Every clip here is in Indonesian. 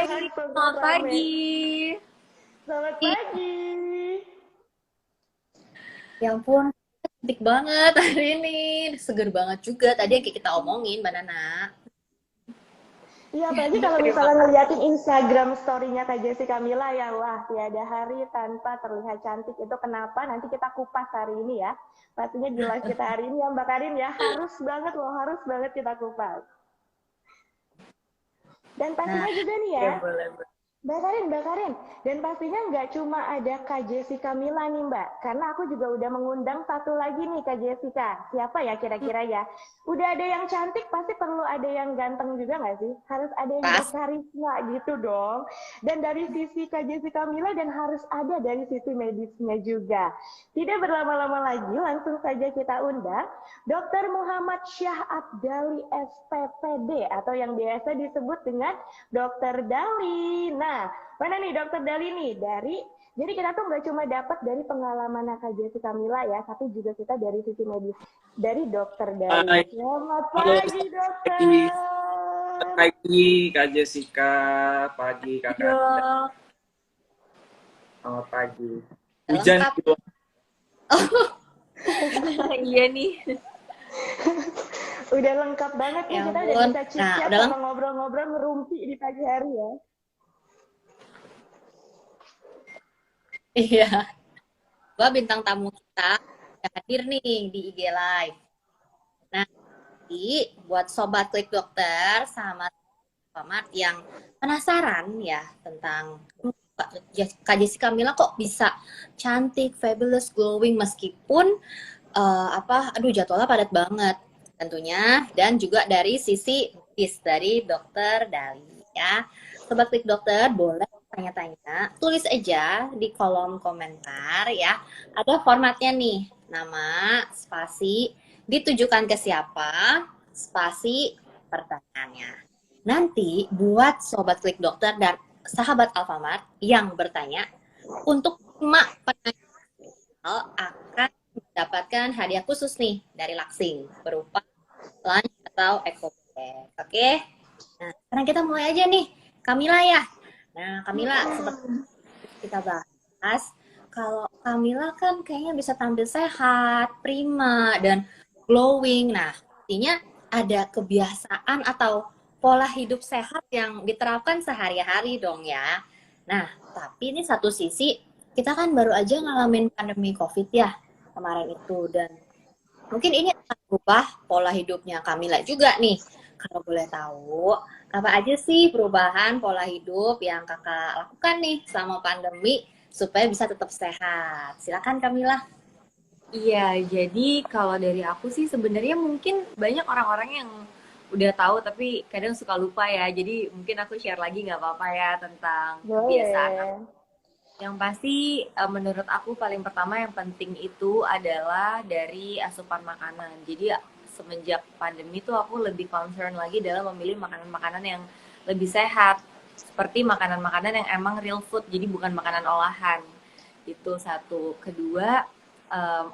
pagi, program selamat rame. pagi. Selamat Ih, pagi. ya ampun, cantik banget hari ini. Seger banget juga tadi yang kayak kita omongin, Mbak Nana. Iya, apalagi kalau Terima misalnya kasih. ngeliatin Instagram story-nya Kak Jessica Mila ya, wah tiada hari tanpa terlihat cantik. Itu kenapa nanti kita kupas hari ini ya. Pastinya di live kita hari ini ya Mbak Karin ya, harus banget loh, harus banget kita kupas. Dan Nah, pastinya juga nih ya, ya boleh, boleh. Mbak Karin. Dan pastinya nggak cuma ada Kak Jessica Mila nih Mbak, karena aku juga udah mengundang satu lagi nih Kak Jessica. Siapa ya kira-kira ya? Udah ada yang cantik, pasti perlu ada yang ganteng juga nggak sih? Harus ada yang Pas. berkarisma gitu dong. Dan dari sisi Kak Jessica Mila dan harus ada dari sisi medisnya juga. Tidak berlama-lama lagi, langsung saja kita undang Dr. Muhammad Syah Abdali SPPD atau yang biasa disebut dengan Dokter Dali. Nah, mana nih Dokter Dali nih jadi kita tuh nggak cuma dapat dari pengalaman Kak Jessica Mila ya, tapi juga kita dari sisi medis dari Dokter Dali. Hai, Selamat halo, pagi selamat pagi. Selamat dokter. pagi, Kak Jessica. Pagi, Kakak Dinda. Dok, Selamat pagi. udah Hujan lengkap. di luar. Iya nih. Udah lengkap banget nih Ya kita udah ampun. bisa Nah, chit-chat udah sama lengkap. ngobrol-ngobrol ngerumpi di pagi hari ya. Iya. Gua bintang tamu kita udah hadir nih di IG Live. Nah, jadi buat sobat klik dokter sama Pamat yang penasaran ya tentang Kak Jessica Mila kok bisa cantik, fabulous, glowing meskipun aduh jadwalnya padat banget tentunya dan juga dari sisi medis dari dokter Dali ya. Sobat klik dokter boleh tanya-tanya, tulis aja di kolom komentar ya. Ada formatnya nih, nama, spasi, ditujukan ke siapa, spasi, pertanyaannya. Nanti buat sobat klik dokter dan sahabat Alfamart yang bertanya untuk 5 penanya akan mendapatkan hadiah khusus nih dari Laksing berupa lunch atau eco bag. Oke? Nah, sekarang kita mulai aja nih. Kamila ya. Nah, Kamila seperti kita bahas, kalau Kamila kan kayaknya bisa tampil sehat, prima, dan glowing. Nah, artinya ada kebiasaan atau pola hidup sehat yang diterapkan sehari-hari dong ya. Nah, tapi ini satu sisi, kita kan baru aja ngalamin pandemi COVID ya kemarin itu. Dan mungkin ini akan berubah pola hidupnya Kamila juga nih. Kalau boleh tahu, apa aja sih perubahan pola hidup yang kakak lakukan nih selama pandemi supaya bisa tetap sehat? Silakan Kamila. Iya, jadi kalau dari aku sih sebenarnya mungkin banyak orang-orang yang udah tahu tapi kadang suka lupa ya. Jadi mungkin aku share lagi nggak apa-apa ya tentang kebiasaan aku. Boleh. Yang pasti menurut aku paling pertama yang penting itu adalah dari asupan makanan. Jadi semenjak pandemi tuh aku lebih concern lagi dalam memilih makanan-makanan yang lebih sehat. Seperti makanan-makanan yang emang real food, jadi bukan makanan olahan. Itu satu. Kedua,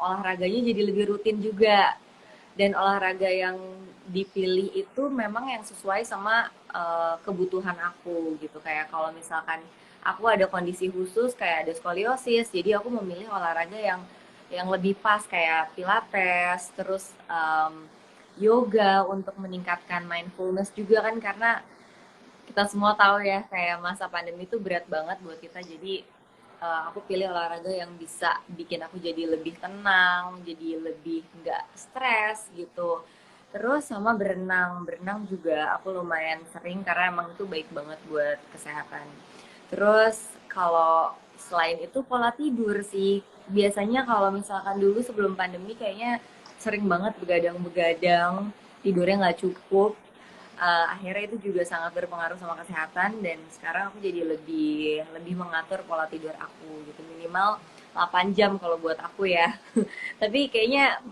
olahraganya jadi lebih rutin juga. Dan olahraga yang dipilih itu memang yang sesuai sama kebutuhan aku gitu. Kayak kalau misalkan aku ada kondisi khusus kayak ada skoliosis, jadi aku memilih olahraga yang lebih pas kayak pilates, terus yoga untuk meningkatkan mindfulness juga kan, karena kita semua tahu ya kayak masa pandemi itu berat banget buat kita. Jadi aku pilih olahraga yang bisa bikin aku jadi lebih tenang, jadi lebih nggak stres gitu. Terus sama berenang, berenang juga aku lumayan sering karena emang itu baik banget buat kesehatan. Terus kalau selain itu pola tidur sih, biasanya kalau misalkan dulu sebelum pandemi kayaknya sering banget begadang-begadang, tidurnya nggak cukup. Akhirnya itu juga sangat berpengaruh sama kesehatan, dan sekarang aku jadi lebih lebih mengatur pola tidur aku gitu, minimal 8 jam kalau buat aku ya. Tapi kayaknya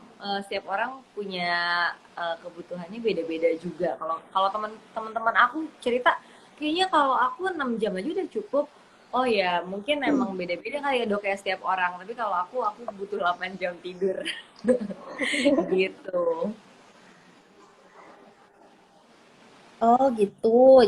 setiap orang punya kebutuhannya beda-beda juga. Kalau kalau teman-teman aku cerita kayaknya kalau aku 6 jam aja udah cukup. Oh ya, mungkin emang beda-beda kali ya dok ya setiap orang. Tapi kalau aku butuh 8 jam tidur gitu. Oh gitu.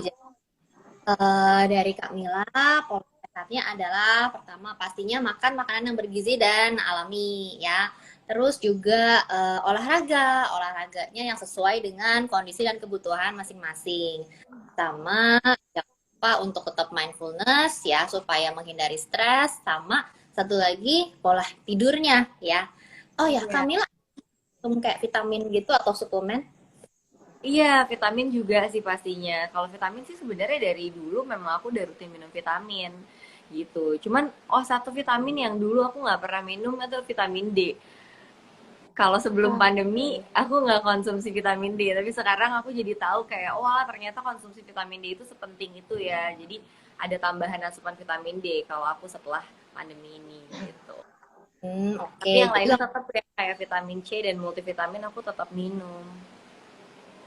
Dari Kak Mila, pola sehatnya adalah pertama pastinya makan makanan yang bergizi dan alami ya. Terus juga olahraganya yang sesuai dengan kondisi dan kebutuhan masing-masing. Sama jangan lupa untuk tetap mindfulness ya supaya menghindari stres. Sama satu lagi pola tidurnya ya. Oh ya, Iya. Kak Mila, kayak vitamin gitu atau suplemen? Iya, vitamin juga sih pastinya. Kalau vitamin sih sebenarnya dari dulu memang aku udah rutin minum vitamin gitu. Cuman satu vitamin yang dulu aku nggak pernah minum itu vitamin D. Kalau sebelum pandemi Oke. aku nggak konsumsi vitamin D, tapi sekarang aku jadi tahu kayak wah ternyata konsumsi vitamin D itu sepenting itu ya. Jadi ada tambahan asupan vitamin D kalau aku setelah pandemi ini gitu. Oke. Tapi yang Jadi lainnya tetap ya kayak vitamin C dan multivitamin aku tetap minum.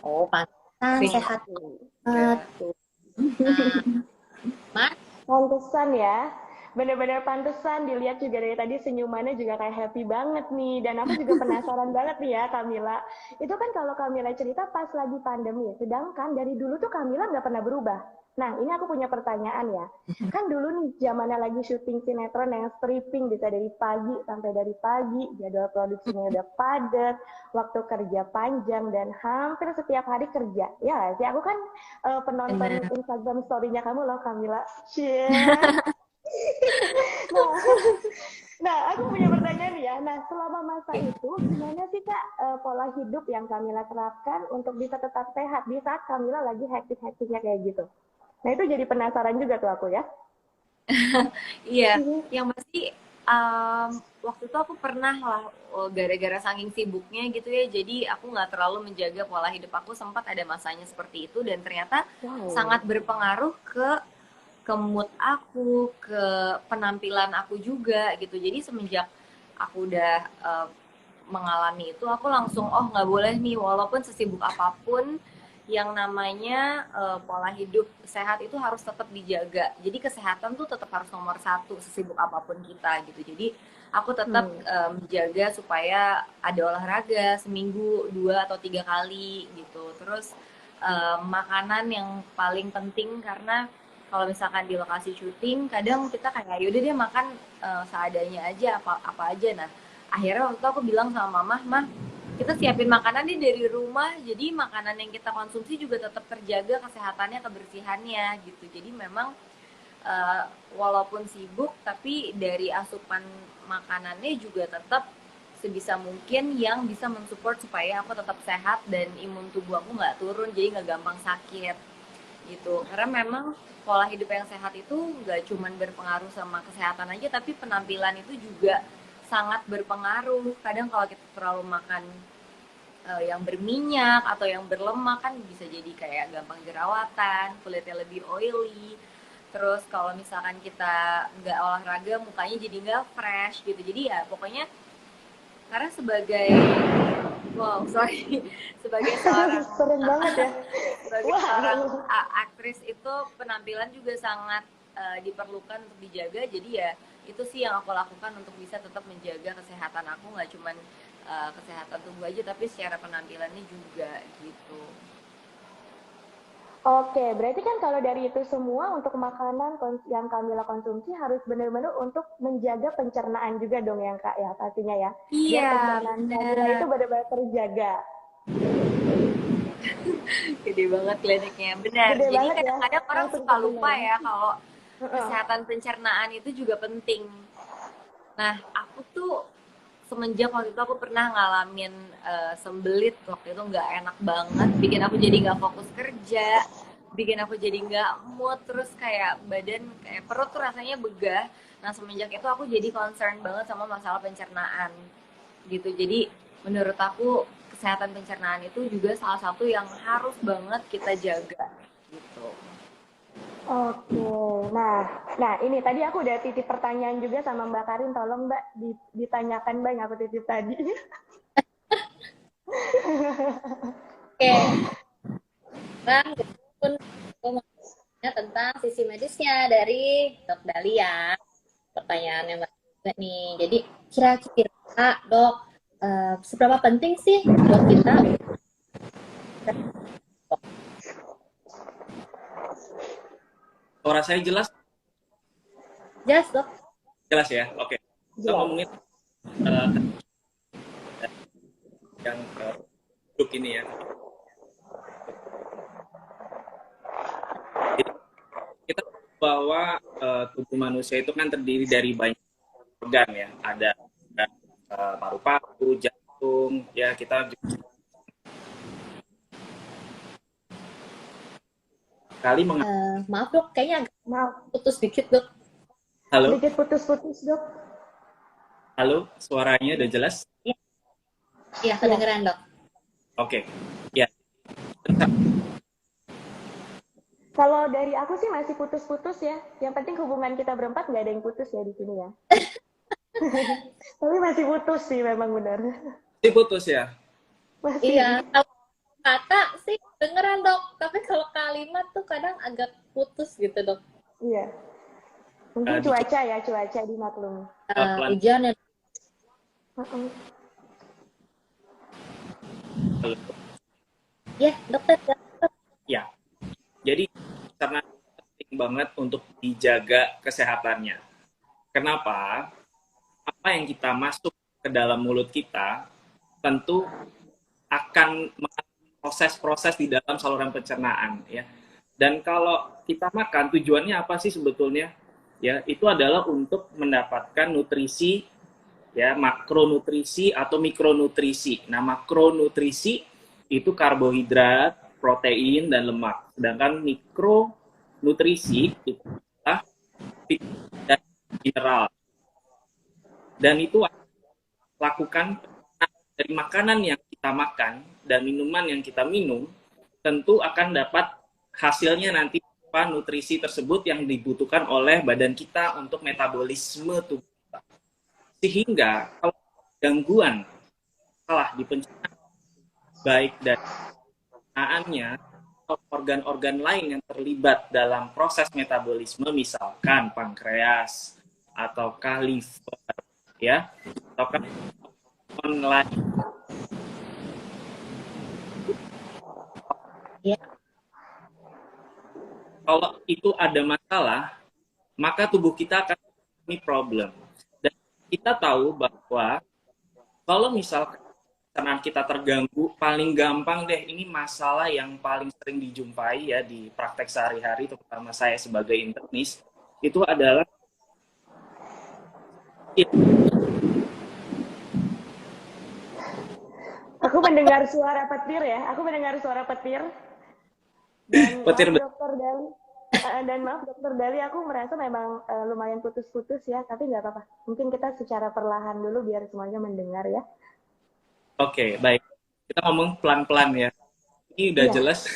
pantesan Sering sehat banget. juga. Nah, Mas, Pantesan ya. Bener-bener pantesan dilihat juga dari tadi senyumannya juga kayak happy banget nih. Dan aku juga penasaran banget nih ya Kamila. Itu kan kalau Kamila cerita pas lagi pandemi. Sedangkan dari dulu tuh Kamila nggak pernah berubah. Nah ini aku punya pertanyaan ya. Kan dulu nih zamannya lagi syuting sinetron yang stripping bisa dari pagi sampai dari pagi. Jadwal produksinya udah padat. Waktu kerja panjang dan hampir setiap hari kerja. Ya sih aku kan penonton Benar. Instagram story-nya kamu loh Kamila. Cie. Nah, nah, aku punya pertanyaan nih ya. Nah, selama masa itu, gimana sih Kak pola hidup yang Kamila terapkan untuk bisa tetap sehat di saat Kamila lagi hektik-hektiknya kayak gitu? Nah, itu jadi penasaran juga tuh aku ya. Iya, yang pasti waktu itu aku pernah lah gara-gara saking sibuknya gitu ya, jadi aku nggak terlalu menjaga pola hidup aku sempat ada masanya seperti itu dan ternyata Wow. sangat berpengaruh ke mood aku, ke penampilan aku juga gitu. Jadi semenjak aku udah mengalami itu, aku langsung nggak boleh nih walaupun sesibuk apapun yang namanya pola hidup sehat itu harus tetap dijaga. Jadi kesehatan tuh tetap harus nomor satu sesibuk apapun kita gitu. Jadi aku tetap Hmm. menjaga supaya ada olahraga seminggu 2 atau 3 kali gitu. Terus makanan yang paling penting karena kalau misalkan di lokasi syuting kadang kita kayak yaudah deh makan seadanya aja apa apa aja. Nah akhirnya waktu itu aku bilang sama mama, mah kita siapin makanan nih dari rumah jadi makanan yang kita konsumsi juga tetap terjaga kesehatannya kebersihannya gitu. Jadi memang eh, walaupun sibuk tapi dari asupan makanannya juga tetap sebisa mungkin yang bisa mensupport supaya aku tetap sehat dan imun tubuh aku nggak turun jadi nggak gampang sakit gitu. Karena memang pola hidup yang sehat itu nggak cuman berpengaruh sama kesehatan aja tapi penampilan itu juga sangat berpengaruh. Kadang kalau kita terlalu makan yang berminyak atau yang berlemak kan bisa jadi kayak gampang jerawatan, kulitnya lebih oily. Terus kalau misalkan kita nggak olahraga, mukanya jadi nggak fresh gitu. Jadi ya pokoknya karena sebagai wow sorry sebagai seorang Sering banget ya. sebagai seorang Wow. aktris itu penampilan juga sangat diperlukan untuk dijaga. Jadi ya itu sih yang aku lakukan untuk bisa tetap menjaga kesehatan aku nggak cuman kesehatan tubuh aja tapi secara penampilannya juga gitu. Oke, berarti kan kalau dari itu semua untuk makanan yang Kamila konsumsi harus benar-benar untuk menjaga pencernaan juga dong yang Kak ya pastinya ya. Biar Iya pencernaan Kamila itu benar, benar-benar terjaga. gede banget kliniknya benar. Gede Jadi banget ya, kadang-kadang orang langsung suka lupa kedengaran. ya kalau Heeh. kesehatan pencernaan itu juga penting. Nah aku tuh semenjak waktu itu aku pernah ngalamin sembelit waktu itu nggak enak banget bikin aku jadi nggak fokus kerja bikin aku jadi nggak mood terus kayak badan kayak perut tuh rasanya begah. Nah semenjak itu aku jadi concern banget sama masalah pencernaan gitu. Jadi menurut aku kesehatan pencernaan itu juga salah satu yang harus banget kita jaga gitu. Oke, nah ini tadi aku udah titip pertanyaan juga sama Mbak Karin, tolong Mbak ditanyakan Mbak yang aku titip tadi. oke, Bang, pun aku mau tanya tentang sisi medisnya dari Dok Dalia. Pertanyaannya Mbak juga nih. Jadi kira-kira Dok, seberapa penting sih buat kita? Suara saya jelas? Jelas dok. Jelas ya? Oke. Kita Jelas. ngomongin eh, yang grup ini ya. Jadi, kita tahu bahwa tubuh manusia itu kan terdiri dari banyak organ ya. Ada paru-paru, jantung, ya kita kali Maaf dok, kayaknya agak Maaf, putus dikit dok. Halo, sedikit putus-putus, Dok. halo, suaranya udah jelas? Iya, kedengeran dok. Oke, ya. Kalau dari aku sih masih putus-putus ya. Yang penting hubungan kita berempat nggak ada yang putus ya di sini ya. Tapi masih putus sih memang benar. Ini putus ya? Masih. Iya, kalau kata sih dengeran dok, tapi kalau kalimat tuh kadang agak putus gitu dok. Iya. Mungkin cuaca ya, cuaca dimaklumi. Pelan. Hujan ya. Halo. Ya dokter. Ya, jadi karena penting banget untuk dijaga kesehatannya. Kenapa? Apa yang kita masuk ke dalam mulut kita tentu akan proses-proses di dalam saluran pencernaan ya. Dan kalau kita makan tujuannya apa sih sebetulnya? Ya, itu adalah untuk mendapatkan nutrisi ya, makronutrisi atau mikronutrisi. Nah, makronutrisi itu karbohidrat, protein dan lemak. Sedangkan mikronutrisi itu adalah vitamin dan mineral. Dan itu lakukan dari makanan yang kita makan dan minuman yang kita minum, tentu akan dapat hasilnya nanti apa nutrisi tersebut yang dibutuhkan oleh badan kita untuk metabolisme tubuh kita. Sehingga kalau gangguan salah di pencernaan, baik dari pencernaannya atau organ-organ lain yang terlibat dalam proses metabolisme, misalkan pankreas ataukah liver, ya, ataukah lain. Ya. Kalau itu ada masalah, maka tubuh kita akan mengalami problem. Dan kita tahu bahwa kalau misalkan pencernaan kita terganggu, paling gampang deh, ini masalah yang paling sering dijumpai ya di praktek sehari-hari, terutama saya sebagai internis, itu adalah Aku mendengar suara petir ya. Aku mendengar suara petir. Dan petir. maaf Dokter Dali. Dan maaf Dokter Dali, aku merasa memang lumayan putus-putus ya. Tapi nggak apa-apa. Mungkin kita secara perlahan dulu biar semuanya mendengar ya. Oke, baik. Kita ngomong pelan-pelan ya. Ini udah jelas.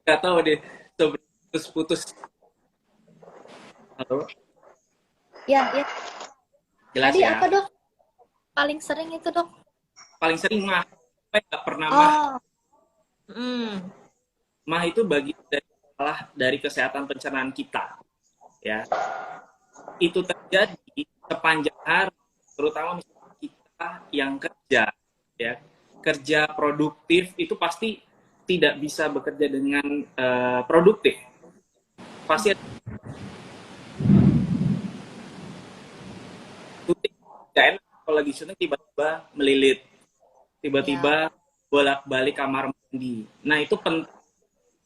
Nggak tahu deh, putus-putus. Halo? Ya. Jelas Tadi ya? apa dok? Paling sering itu dok? Paling sering mah. Saya nggak pernah mah. Mah itu bagian dari masalah dari kesehatan pencernaan kita. Ya. Itu terjadi sepanjang hari, terutama misalnya kita yang kerja, ya. Kerja produktif itu pasti tidak bisa bekerja dengan produktif. Pasti ada nggak enak kalau lagi syuting tiba-tiba melilit, tiba-tiba bolak-balik kamar mandi. Nah, itu penting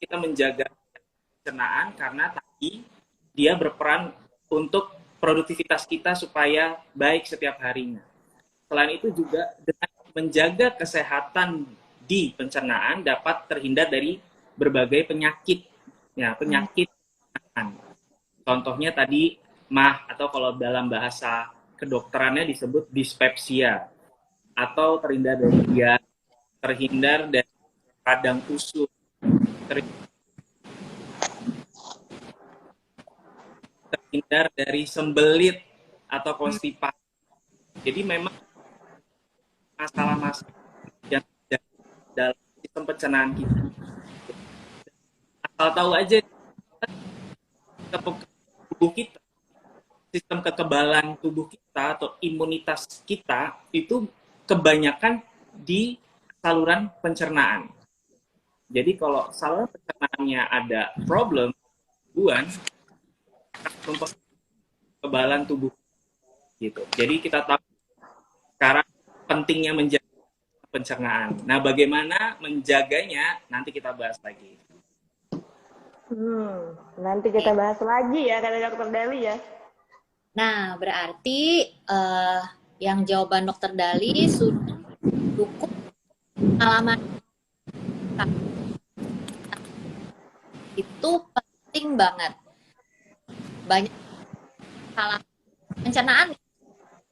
kita menjaga pencernaan karena tadi dia berperan untuk produktivitas kita supaya baik setiap harinya. Selain itu juga dengan menjaga kesehatan di pencernaan dapat terhindar dari berbagai penyakit. Ya, penyakit pencernaan. Contohnya tadi mah atau kalau dalam bahasa kedokterannya disebut dispepsia atau terhindar dari diare, terhindar dari radang usus, terhindar dari sembelit atau konstipasi. Jadi memang masalah-masalah yang ada dalam sistem pencernaan kita. Asal tahu aja tubuh kita, sistem kekebalan tubuh kita atau imunitas kita itu kebanyakan di saluran pencernaan. Jadi kalau saluran pencernaannya ada problem, gangguan, memperkuat kekebalan tubuh gitu. Jadi kita tahu sekarang pentingnya menjaga pencernaan. Nah, bagaimana menjaganya nanti kita bahas lagi. Nanti kita bahas lagi ya kata Dokter Dali ya. Nah, berarti yang jawaban Dokter Dali sudah cukup pengalaman itu penting banget. Banyak salah pencernaan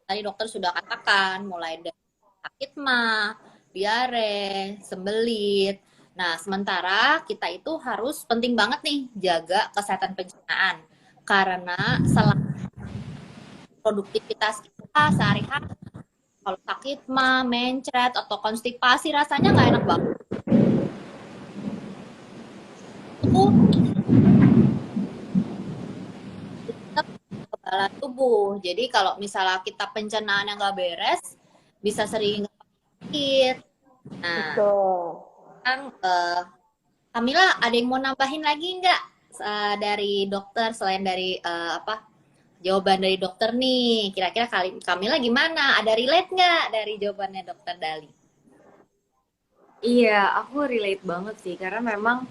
tadi dokter sudah katakan, mulai dari sakit mah, diare, sembelit. Nah, sementara kita itu harus penting banget nih jaga kesehatan pencernaan karena selain produktivitas kita sehari-hari, kalau sakit mah, mencret atau konstipasi rasanya nggak enak banget. Itu kekebalan tubuh. Jadi kalau misalnya kita pencernaan yang nggak beres, bisa sering sakit. Nah, kan Kamila ada yang mau nambahin lagi nggak dari dokter selain dari jawaban dari dokter nih? Kira-kira Kamila gimana? Ada relate nggak dari jawabannya dokter Dali? Iya, aku relate banget sih karena memang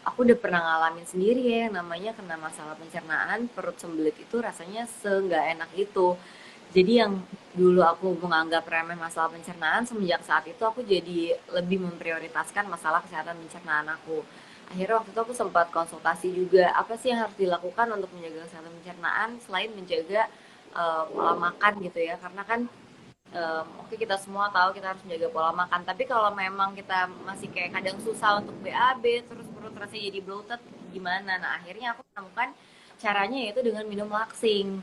aku udah pernah ngalamin sendiri ya yang namanya kena masalah pencernaan, perut sembelit itu rasanya nggak enak itu. Jadi yang dulu aku menganggap remeh masalah pencernaan, semenjak saat itu aku jadi lebih memprioritaskan masalah kesehatan pencernaan aku. Akhirnya waktu itu aku sempat konsultasi juga, apa sih yang harus dilakukan untuk menjaga kesehatan pencernaan selain menjaga pola makan gitu ya. Karena kan oke kita semua tahu kita harus menjaga pola makan, tapi kalau memang kita masih kayak kadang susah untuk BAB, terus perut rasanya jadi bloated, gimana? Nah akhirnya aku menemukan caranya yaitu dengan minum laksing.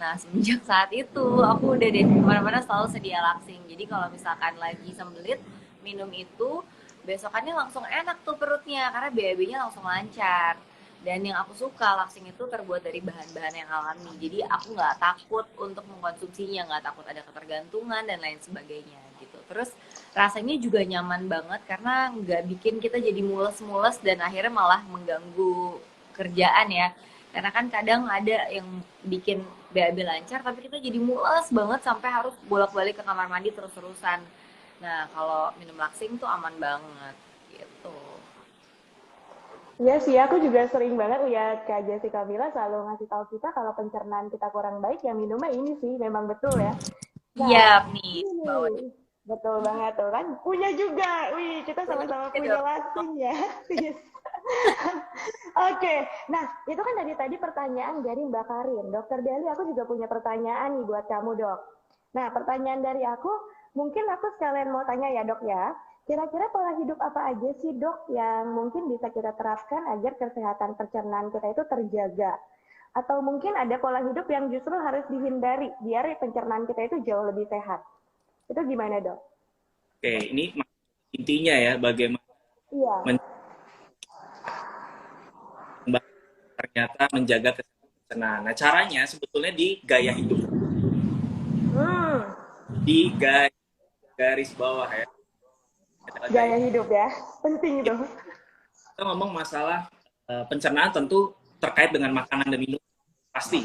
Nah semenjak saat itu aku udah deh kemana-mana selalu sedia laksing. Jadi kalau misalkan lagi sembelit minum itu, besokannya langsung enak tuh perutnya karena BAB-nya langsung lancar. Dan yang aku suka, laksing itu terbuat dari bahan-bahan yang alami. Jadi aku nggak takut untuk mengkonsumsinya, nggak takut ada ketergantungan dan lain sebagainya gitu. Terus rasanya juga nyaman banget karena nggak bikin kita jadi mules-mules dan akhirnya malah mengganggu kerjaan ya. Karena kan kadang ada yang bikin BAB lancar tapi kita jadi mules banget sampai harus bolak-balik ke kamar mandi terus-terusan. Nah kalau minum laksing tuh aman banget gitu. Iya sih, aku juga sering banget lihat Kak Jessica Mila selalu ngasih tahu kita kalau pencernaan kita kurang baik, ya minumnya ini sih, memang betul ya. Iya Nah, nih, ini betul banget tuh kan, punya juga, wih kita sama-sama punya langsing ya. Oke, nah itu kan tadi pertanyaan dari Mbak Karin. Dokter Deli, aku juga punya pertanyaan nih buat kamu dok. Nah pertanyaan dari aku, mungkin aku sekalian mau tanya ya dok ya. Kira-kira pola hidup apa aja sih dok yang mungkin bisa kita terapkan agar kesehatan pencernaan kita itu terjaga? Atau mungkin ada pola hidup yang justru harus dihindari biar pencernaan kita itu jauh lebih sehat. Itu gimana dok? Oke, ini intinya ya bagaimana ternyata menjaga kesehatan pencernaan. Nah, caranya sebetulnya di gaya hidup. Di garis bawah ya. Gaya hidup ya, penting itu. Kita ngomong masalah pencernaan tentu terkait dengan makanan dan minum pasti.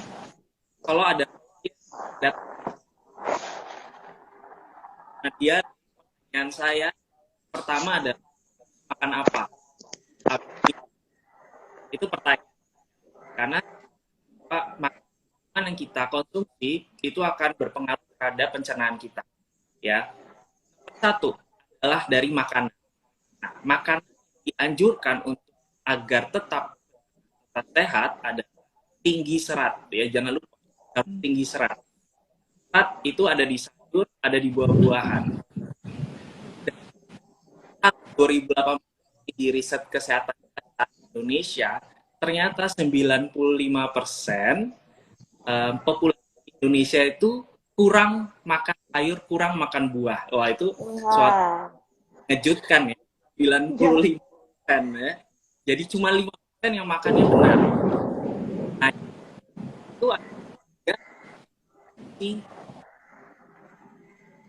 Kalau ada dia dengan saya pertama ada makan apa? Itu pertanyaan. Karena makanan yang kita konsumsi itu akan berpengaruh terhadap pencernaan kita. Ya. Satu adalah dari makanan. Nah, makanan dianjurkan untuk agar tetap sehat ada tinggi serat ya, jangan lupa tinggi serat. Serat itu ada di sayur, ada di buah-buahan. 2018 di riset kesehatan Indonesia ternyata 95% populasi Indonesia itu kurang makan sayur, kurang makan buah. Wah, itu suatu mengejutkan ya. 95% ya. Jadi cuma 5% yang makannya benar. Nah, itu ada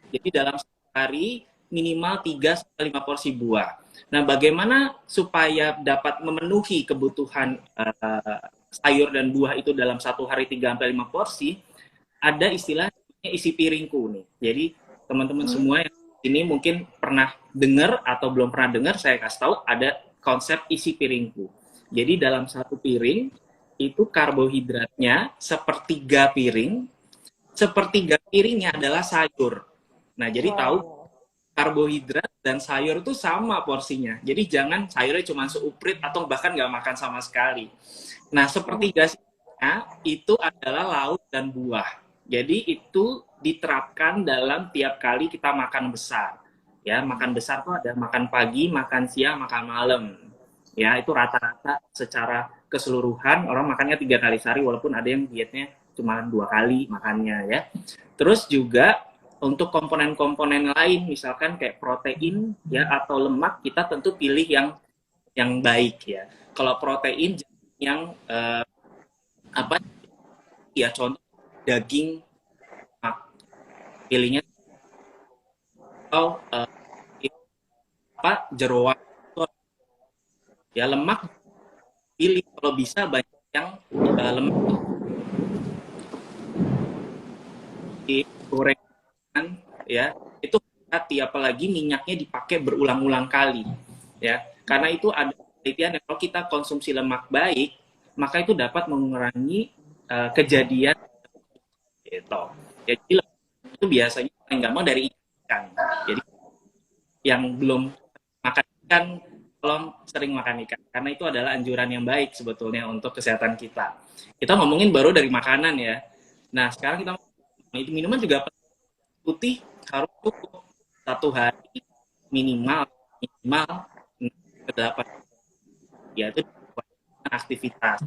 jadi dalam sehari minimal 3-5 porsi buah. Nah, bagaimana supaya dapat memenuhi kebutuhan sayur dan buah itu dalam satu hari 3 sampai 5 porsi, ada istilah isi piringku nih. Jadi teman-teman semua yang ini mungkin pernah dengar atau belum pernah dengar, saya kasih tahu ada konsep isi piringku. Jadi dalam satu piring itu karbohidratnya sepertiga piringnya adalah sayur. Nah, jadi tahu karbohidrat dan sayur itu sama porsinya. Jadi jangan sayurnya cuma seuprit atau bahkan nggak makan sama sekali. Nah, sepertiga itu adalah lauk dan buah. Jadi itu diterapkan dalam tiap kali kita makan besar. Ya, makan besar tuh ada makan pagi, makan siang, makan malam. Ya, itu rata-rata secara keseluruhan orang makannya 3 kali sehari, walaupun ada yang dietnya cuma 2 kali makannya ya. Terus juga untuk komponen-komponen lain, misalkan kayak protein ya atau lemak, kita tentu pilih yang baik ya. Kalau protein yang apa ya, contoh daging, pilihnya atau jeroan ya. Lemak pilih kalau bisa banyak yang lemak digorengan ya, itu hati, apalagi minyaknya dipakai berulang-ulang kali ya, karena itu ada penelitian yang kalau kita konsumsi lemak baik maka itu dapat mengurangi kejadian gitu. Jadi itu biasanya paling gampang dari ikan. Jadi yang belum makan ikan, tolong sering makan ikan, karena itu adalah anjuran yang baik sebetulnya untuk kesehatan kita. Kita ngomongin baru dari makanan ya. Nah, sekarang kita minuman juga putih harus cukup 1 hari minimal 8, yaitu aktivitas.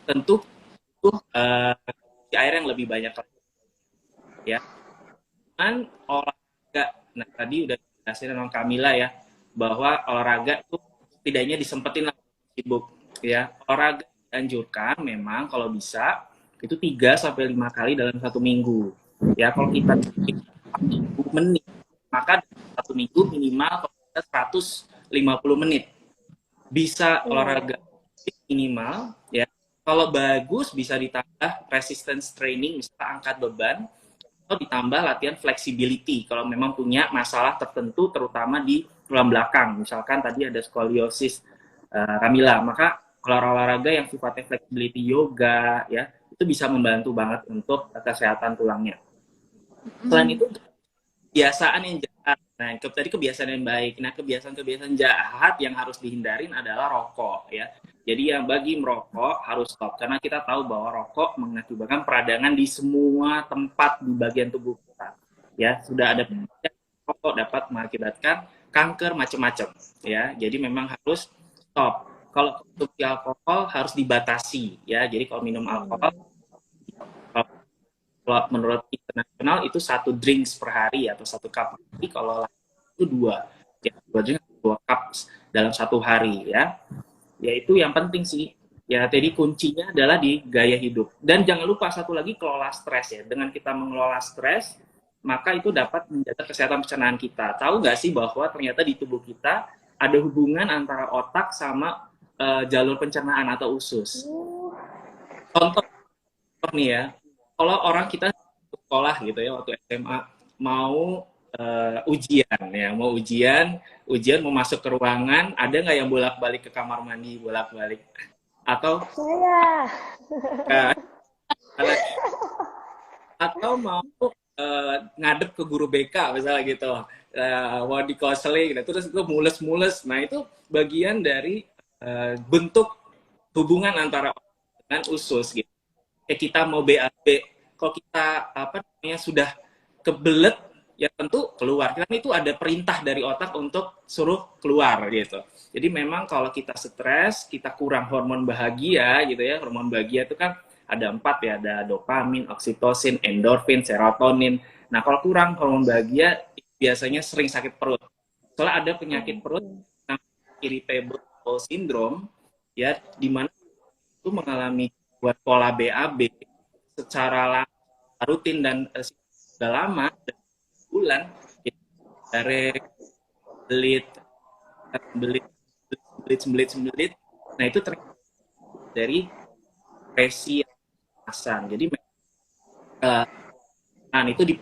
Tentu butuh air yang lebih banyak ya. Dan olahraga, nah tadi udah dijelasin sama Kamila ya, bahwa olahraga itu setidaknya disempetin lah sibuk ya. Olahraga dianjurkan memang kalau bisa itu 3 sampai 5 kali dalam 1 minggu ya. Kalau kita 40 menit maka dalam 1 minggu minimal 150 menit bisa olahraga minimal ya. Kalau bagus bisa ditambah resistance training, misalnya angkat beban, atau ditambah latihan flexibility kalau memang punya masalah tertentu terutama di tulang belakang, misalkan tadi ada skoliosis Kamila, maka olahraga yang sifatnya flexibility, yoga ya, itu bisa membantu banget untuk kesehatan tulangnya. Selain itu kebiasaan yang jahat, nah tadi kebiasaan yang baik, nah kebiasaan jahat yang harus dihindarin adalah rokok ya. Jadi yang bagi merokok harus stop, karena kita tahu bahwa rokok mengakibatkan peradangan di semua tempat di bagian tubuh kita. Ya, sudah ada penelitian rokok dapat mengakibatkan kanker macam-macam. Ya, jadi memang harus stop. Kalau konsumsi alkohol harus dibatasi. Ya, jadi kalau minum alkohol, kalau menurut internasional itu 1 drinks per hari atau 1 cup per hari. Kalau itu 2, ya 2 cup dalam 1 hari ya. Ya itu yang penting sih. Ya jadi kuncinya adalah di gaya hidup. Dan jangan lupa satu lagi, kelola stres ya. Dengan kita mengelola stres, maka itu dapat menjaga kesehatan pencernaan kita. Tahu nggak sih bahwa ternyata di tubuh kita ada hubungan antara otak sama jalur pencernaan atau usus. Contoh nih ya, kalau orang kita sekolah gitu ya waktu SMA mau ujian ya, mau mau masuk ke ruangan, ada nggak yang bolak-balik ke kamar mandi, bolak-balik? Atau saya atau mau ngadep ke guru BK misalnya gitu, mau di counseling, terus itu mules-mules. Nah itu bagian dari bentuk hubungan antara dengan usus gitu. Kayak kita mau BAB, kalau kita sudah kebelet, ya tentu keluar. Kan itu ada perintah dari otak untuk suruh keluar gitu. Jadi memang kalau kita stres, kita kurang hormon bahagia gitu ya. Hormon bahagia itu kan ada 4 ya, ada dopamin, oksitosin, endorfin, serotonin. Nah kalau kurang hormon bahagia, biasanya sering sakit perut. Soalnya ada penyakit perut, namanya irritable bowel syndrome, ya, di mana itu mengalami buat pola BAB secara rutin dan sudah lama, bulan, dari belit sembelit, sembelit. Nah itu ternyata dari presi asam. Jadi nah itu di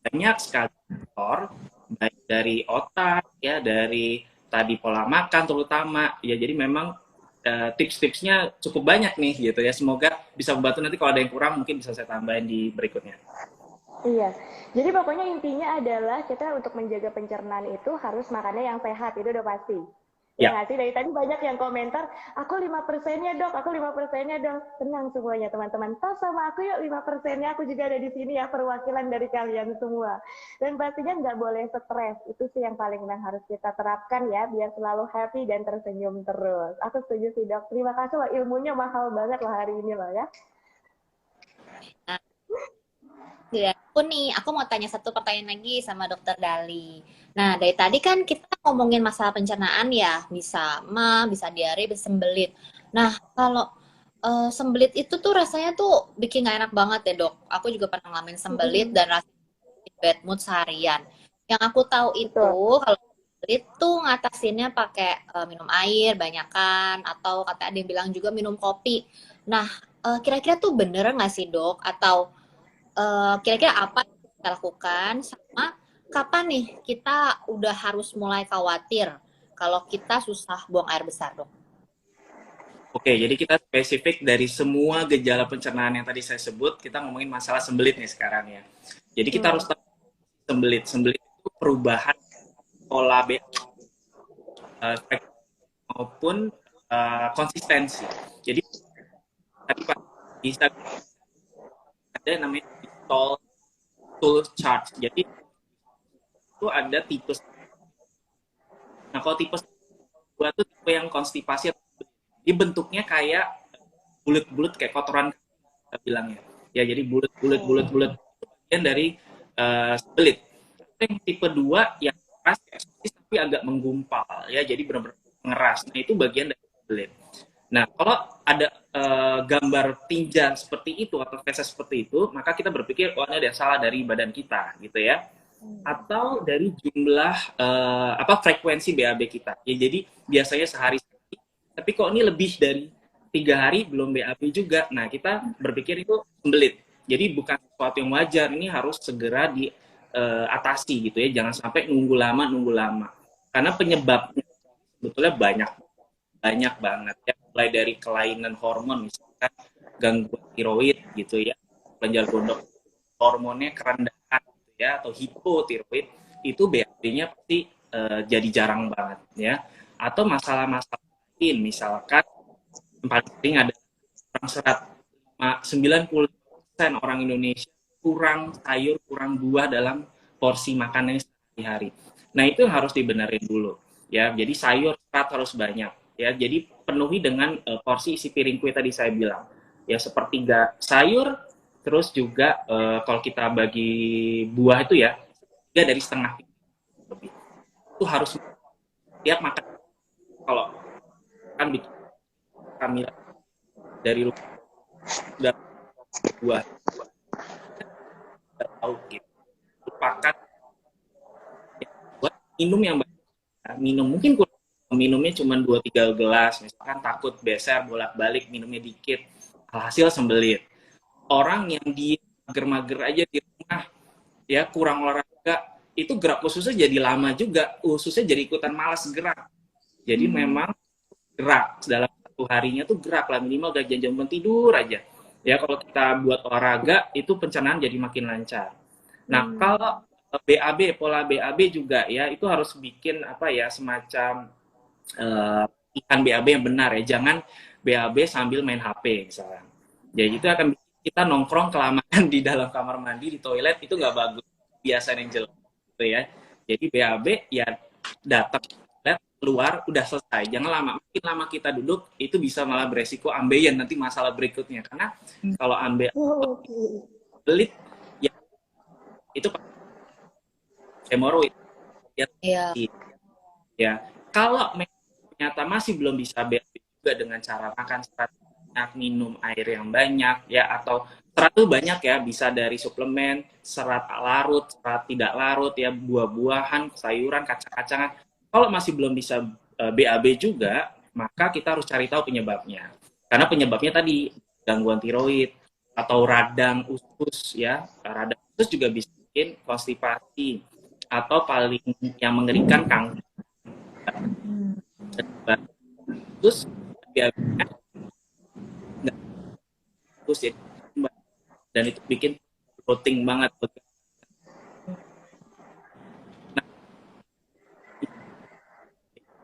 banyak sekali faktor, baik dari otak ya, dari tadi pola makan terutama ya. Jadi memang tips-tipsnya cukup banyak nih gitu ya. Semoga bisa membantu. Nanti kalau ada yang kurang mungkin bisa saya tambahin di berikutnya. Iya, jadi pokoknya intinya adalah kita untuk menjaga pencernaan itu harus makannya yang sehat, itu udah pasti. Ya Ya, nggak sih? Dari tadi banyak yang komentar, aku 5%-nya dok, aku 5%-nya dok. Tenang semuanya teman-teman, tas sama aku yuk 5%-nya, aku juga ada di sini ya, perwakilan dari kalian semua. Dan pastinya nggak boleh stres, itu sih yang paling harus kita terapkan ya, biar selalu happy dan tersenyum terus. Aku setuju sih dok, terima kasih loh, ilmunya mahal banget loh hari ini loh ya. Nah, aku mau tanya satu pertanyaan lagi sama Dokter Dali. Nah, dari tadi kan kita ngomongin masalah pencernaan ya, bisa ma, bisa diare, bisa sembelit. Nah, kalau sembelit itu tuh rasanya tuh bikin gak enak banget ya dok. Aku juga pernah ngalamin sembelit dan rasanya bad mood seharian. Yang aku tahu itu Betul. kalau sembelit tuh ngatasinnya pakai minum air banyakan, atau kata ada yang bilang juga minum kopi. Nah, kira-kira tuh bener nggak sih dok? Atau kira-kira apa yang kita lakukan, sama kapan nih kita udah harus mulai khawatir kalau kita susah buang air besar, dok? oke. Jadi kita spesifik dari semua gejala pencernaan yang tadi saya sebut, kita ngomongin masalah sembelit nih sekarang ya. Jadi kita harus tahu sembelit. Sembelit itu perubahan pola maupun konsistensi. Jadi tadi Pak bisa ada namanya stool chart. Jadi itu ada tipe. Nah kalau tipe 2 itu tipe yang konstipasi. Dia bentuknya kayak bulat-bulat kayak kotoran kita bilangnya. Ya jadi bulat bagian dari sembelit. Yang tipe 2 yang keras tapi agak menggumpal ya, jadi benar-benar mengeras. Nah itu bagian dari sembelit. Nah kalau ada gambar tinja seperti itu atau feses seperti itu, maka kita berpikir oh ini ada salah dari badan kita gitu ya, atau dari jumlah frekuensi BAB kita ya. Jadi biasanya sehari, tapi kok ini lebih dari 3 hari belum BAB juga. Nah kita berpikir itu sembelit. Jadi bukan sesuatu yang wajar, ini harus segera diatasi gitu ya. Jangan sampai nunggu lama. Karena penyebabnya sebetulnya banyak banget ya. Mulai dari kelainan hormon, misalkan gangguan tiroid gitu ya, kelenjar gondok hormonnya kerendahan gitu ya, atau hipotiroid, itu BAB-nya pasti jadi jarang banget ya. Atau masalah-masalah lain, misalkan yang paling sering ada kurang serat. 90% orang Indonesia kurang sayur, kurang buah dalam porsi makanannya sehari-hari. Nah itu yang harus dibenerin dulu ya. Jadi sayur, serat harus banyak ya. Jadi penuhi dengan porsi isi piring kue tadi saya bilang ya, sepertiga sayur, terus juga kalau kita bagi buah itu ya 3 dari setengah lebih. Itu harus tiap makan. Kalau kan bikin kami dari rumah sudah buah tahu gitu, lupakan ya, buat minum yang banyak. Minum mungkin kurang, minumnya cuma 2-3 gelas, misalkan takut beser bolak-balik minumnya dikit, alhasil sembelit. Orang yang di mager-mager aja di rumah ya, kurang olahraga, itu gerak ususnya jadi lama juga, ususnya jadi ikutan malas gerak. Jadi memang gerak dalam satu harinya tuh gerak lah, minimal gak jam tidur aja ya. Kalau kita buat olahraga itu pencernaan jadi makin lancar. Nah kalau BAB, pola BAB juga ya, itu harus bikin apa ya, semacam ikan BAB yang benar ya. Jangan BAB sambil main HP misalnya. Jadi itu akan bikin kita nongkrong kelamaan di dalam kamar mandi, di toilet, itu nggak bagus. Biasanya yang jelek gitu ya. Jadi BAB ya datang keluar udah selesai. Jangan lama. Makin lama kita duduk itu bisa malah beresiko ambeien nanti masalah berikutnya. Karena kalau belit ya itu hemoroid ya. Iya. Ya. Kalau ternyata masih belum bisa BAB juga dengan cara makan serat banyak, minum air yang banyak ya, atau serat itu banyak ya, bisa dari suplemen, serat larut, serat tidak larut ya, buah-buahan, sayuran, kacang-kacangan. Kalau masih belum bisa BAB juga, maka kita harus cari tahu penyebabnya. Karena penyebabnya tadi gangguan tiroid atau radang usus ya. Radang usus juga bisa bikin konstipasi atau paling yang mengerikan kanker. Terus BAB-nya nggak bagus ya, dan itu bikin bloating banget. Nah,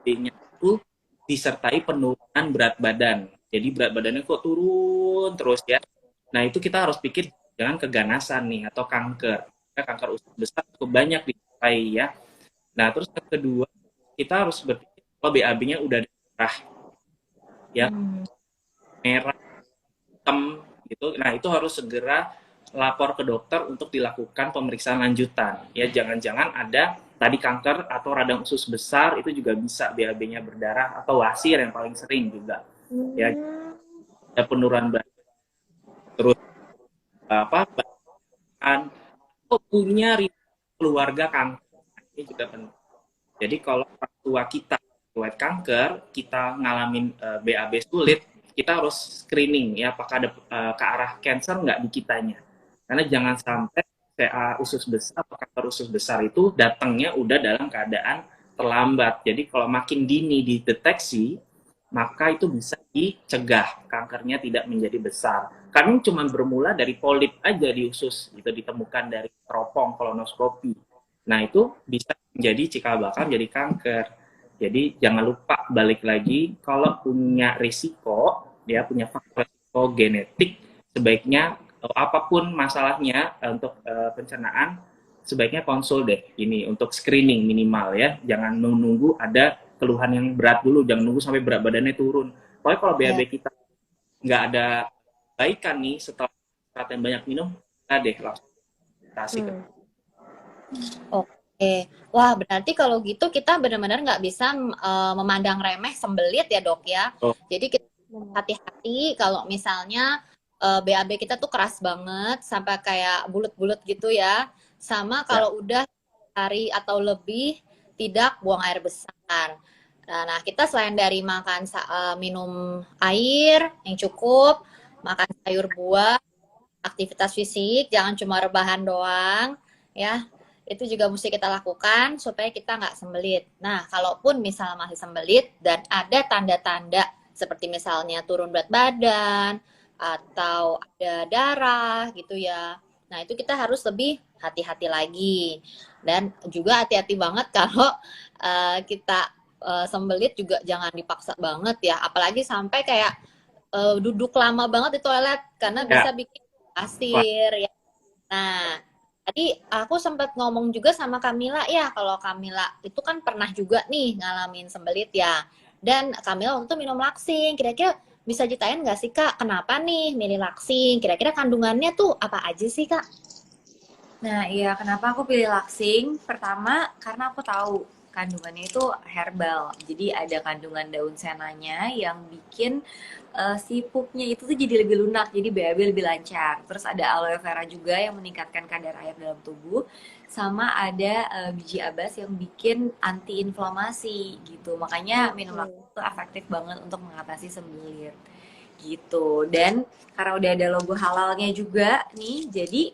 itu disertai penurunan berat badan. Jadi berat badannya kok turun terus ya. Nah itu kita harus pikir jangan keganasan nih atau kanker. Ya, kanker usus besar cukup banyak dijumpai ya. Nah terus yang kedua kita harus berpikir kalau BAB-nya udah merah ya, merah hitam gitu. Nah itu harus segera lapor ke dokter untuk dilakukan pemeriksaan lanjutan. Ya jangan-jangan ada tadi kanker atau radang usus besar, itu juga bisa BAB-nya berdarah atau wasir yang paling sering juga. Ya ada penurunan berat terus apa atau punya keluarga kanker. Ini juga penting. Jadi kalau orang tua kita riwayat kanker, kita ngalamin BAB sulit, kita harus screening ya apakah ada ke arah cancer nggak di kitanya. Karena jangan sampai CA usus besar atau kanker usus besar itu datangnya udah dalam keadaan terlambat. Jadi kalau makin dini dideteksi, maka itu bisa dicegah kankernya tidak menjadi besar. Kami cuma bermula dari polip aja di usus, itu ditemukan dari teropong kolonoskopi. Nah itu bisa menjadi cikal bakal jadi kanker. Jadi jangan lupa balik lagi kalau punya risiko, ya punya faktor risiko genetik, sebaiknya apapun masalahnya untuk pencernaan, sebaiknya konsul deh ini untuk screening minimal ya. Jangan menunggu ada keluhan yang berat dulu, jangan nunggu sampai berat badannya turun. Pokoknya kalau BAB kita nggak ada baikan nih setelah yang banyak minum, kita deh langsung kasih ke. Oke, wah berarti kalau gitu kita benar-benar nggak bisa memandang remeh sembelit ya dok ya. Oh. Jadi kita hati-hati kalau misalnya BAB kita tuh keras banget sampai kayak bulut-bulut gitu ya. Sama kalau udah hari atau lebih tidak buang air besar. Nah kita selain dari makan minum air yang cukup, makan sayur buah, aktivitas fisik, jangan cuma rebahan doang ya. Itu juga mesti kita lakukan supaya kita nggak sembelit. Nah, kalaupun misalnya masih sembelit dan ada tanda-tanda seperti misalnya turun berat badan atau ada darah gitu ya. Nah, itu kita harus lebih hati-hati lagi. Dan juga hati-hati banget kalau kita sembelit juga jangan dipaksa banget ya. Apalagi sampai kayak duduk lama banget di toilet karena bisa bikin pasir ya. Nah, tadi aku sempat ngomong juga sama Kamila ya, kalau Kamila itu kan pernah juga nih ngalamin sembelit ya. Dan Kamila waktu itu minum laksing. Kira-kira bisa ceritain nggak sih Kak, kenapa nih milih laksing? Kira-kira kandungannya tuh apa aja sih Kak? Nah iya, kenapa aku pilih laksing? Pertama, karena aku tahu kandungannya itu herbal. Jadi ada kandungan daun senanya yang bikin si pupnya itu tuh jadi lebih lunak, jadi BAB lebih lancar. Terus ada aloe vera juga yang meningkatkan kadar air dalam tubuh, sama ada biji abas yang bikin anti-inflamasi gitu. Makanya minum laksing itu efektif banget untuk mengatasi sembelit gitu. Dan karena udah ada logo halalnya juga nih, jadi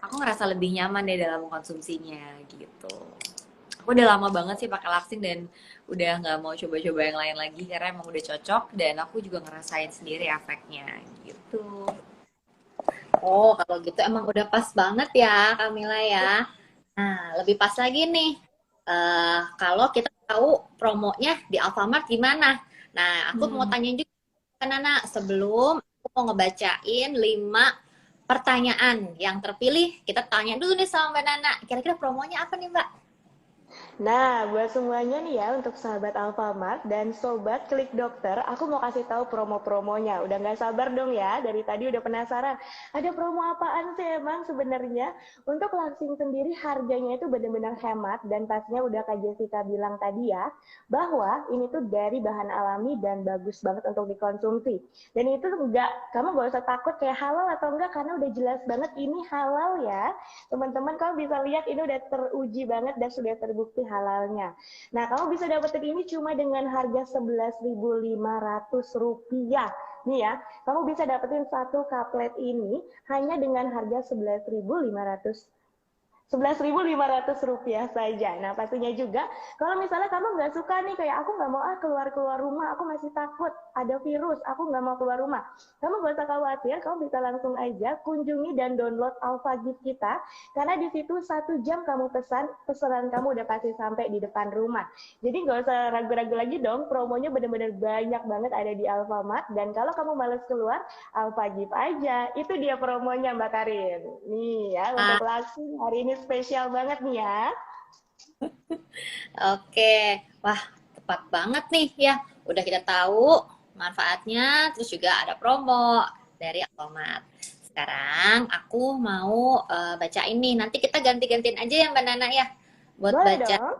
aku ngerasa lebih nyaman deh dalam konsumsinya gitu. Aku udah lama banget sih pakai laksing dan udah nggak mau coba-coba yang lain lagi karena emang udah cocok dan aku juga ngerasain sendiri efeknya gitu. Oh, kalau gitu emang udah pas banget ya Kamila ya. Nah, lebih pas lagi nih. Kalau kita tahu promonya di Alfamart gimana? Nah, aku mau tanya juga ke Nana sebelum aku mau ngebacain 5 pertanyaan yang terpilih. Kita tanya dulu nih sama Mbak Nana. Kira-kira promonya apa nih Mbak? Nah, buat semuanya nih ya, untuk sahabat Alfamart dan sobat Klik Dokter, aku mau kasih tahu promo-promonya. Udah nggak sabar dong ya, dari tadi udah penasaran. Ada promo apaan sih emang sebenarnya? Untuk langsing sendiri harganya itu benar-benar hemat dan pastinya udah Kak Jessica bilang tadi ya, bahwa ini tuh dari bahan alami dan bagus banget untuk dikonsumsi. Dan itu kamu nggak usah takut kayak halal atau enggak, karena udah jelas banget ini halal ya. Teman-teman, kamu bisa lihat ini udah teruji banget dan sudah terbukti halalnya. Nah, kamu bisa dapetin ini cuma dengan harga Rp11.500. Nih ya, kamu bisa dapetin satu kaplet ini hanya dengan harga Rp11.500 saja. Nah, pastinya juga kalau misalnya kamu nggak suka nih, kayak aku nggak mau keluar rumah, aku masih takut ada virus, aku nggak mau keluar rumah. Kamu nggak usah khawatir, kamu bisa langsung aja kunjungi dan download Alpha Gift kita, karena di situ 1 jam kamu pesanan kamu udah pasti sampai di depan rumah. Jadi nggak usah ragu-ragu lagi dong, promonya bener-bener banyak banget ada di Alfamart, dan kalau kamu males keluar, Alpha Gift aja. Itu dia promonya Mbak Karin. Nih ya, untuk langsung hari ini spesial banget nih ya. Oke, wah tepat banget nih ya. Udah kita tahu manfaatnya, terus juga ada promo dari Alfamart. Sekarang aku mau baca ini. Nanti kita ganti-gantiin aja ya Mbak Nana ya. Buat Boleh baca dong.